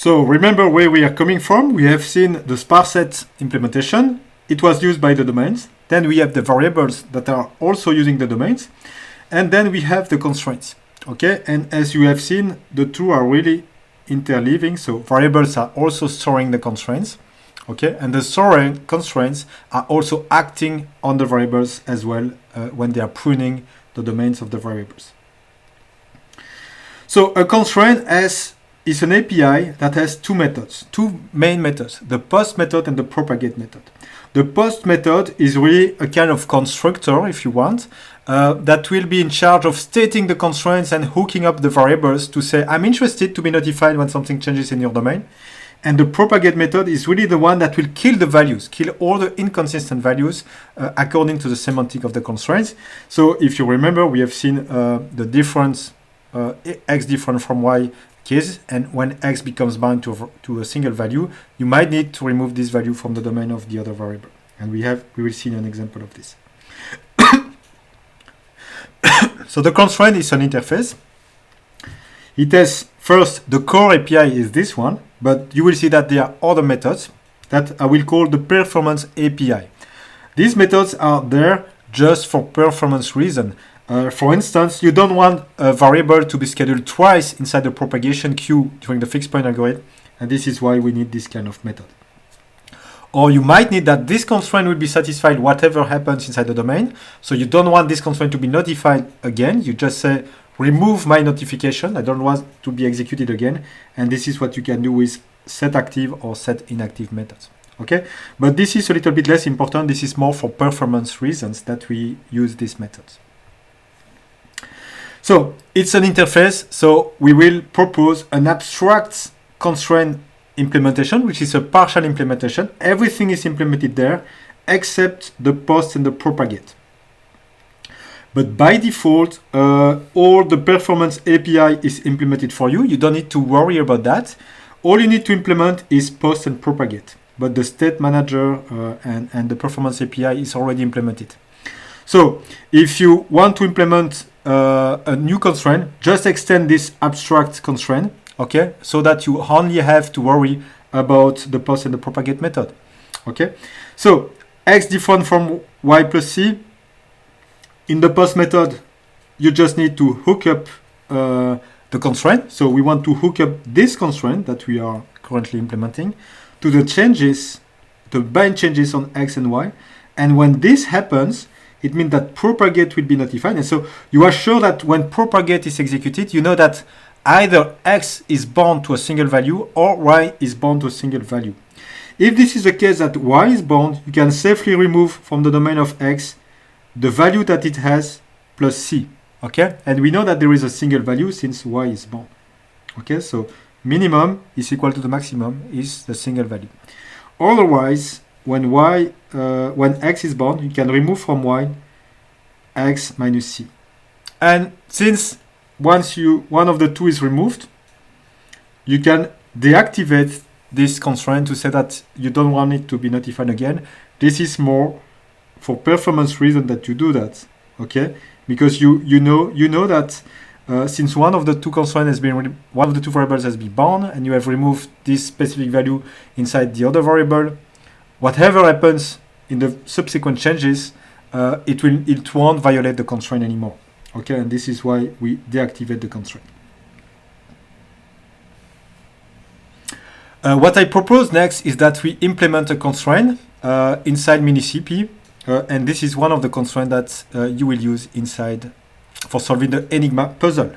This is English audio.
So remember where we are coming from. We have seen the sparse set implementation. It was used by the domains. Then we have the variables that are also using the domains. And then we have the constraints. Okay, and as you have seen, the two are really interleaving. So variables are also storing the constraints. Okay, and the storing constraints are also acting on the variables as well when they are pruning the domains of the variables. So a constraint is an API that has two methods, two main methods, the post method and the propagate method. The post method is really a kind of constructor, if you want, that will be in charge of stating the constraints and hooking up the variables to say, I'm interested to be notified when something changes in your domain. And the propagate method is really the one that will kill the values, kill all the inconsistent values according to the semantic of the constraints. So if you remember, we have seen the difference, x different from y case, and when x becomes bound to a single value, you might need to remove this value from the domain of the other variable. And we will see an example of this. So the constraint is an interface. It has first the core API is this one, but you will see that there are other methods that I will call the performance API. These methods are there just for performance reason. For instance, you don't want a variable to be scheduled twice inside the propagation queue during the fixed point algorithm, and this is why we need this kind of method. Or you might need that this constraint will be satisfied whatever happens inside the domain. So you don't want this constraint to be notified again. You just say, remove my notification. I don't want to be executed again. And this is what you can do with set active or set inactive methods. Okay, but this is a little bit less important. This is more for performance reasons that we use these methods. So it's an interface. So we will propose an abstract constraint implementation, which is a partial implementation. Everything is implemented there except the post and the propagate. But by default, all the performance API is implemented for you. You don't need to worry about that. All you need to implement is post and propagate. But the state manager and the performance API is already implemented. So if you want to implement a new constraint, just extend this abstract constraint, okay, so that you only have to worry about the post and the propagate method. Okay, so x different from y plus c. In the post method, you just need to hook up the constraint. So we want to hook up this constraint that we are currently implementing to the changes, the bind changes on x and y. And when this happens, it means that propagate will be notified. And so you are sure that when propagate is executed, you know that either x is bound to a single value or y is bound to a single value. If this is the case that y is bound, you can safely remove from the domain of x the value that it has plus c. Okay, and we know that there is a single value since y is bound. Okay, so minimum is equal to the maximum is the single value. Otherwise, when x is bound, you can remove from y x minus c. And since once one of the two is removed, you can deactivate this constraint to say that you don't want it to be notified again. This is more for performance reason that you do that, okay? Because you know that since one of the two constraints has been one of the two variables has been bound, and you have removed this specific value inside the other variable, whatever happens in the subsequent changes, it won't violate the constraint anymore. Okay, and this is why we deactivate the constraint. What I propose next is that we implement a constraint inside minicp, and this is one of the constraints that you will use inside for solving the Enigma puzzle.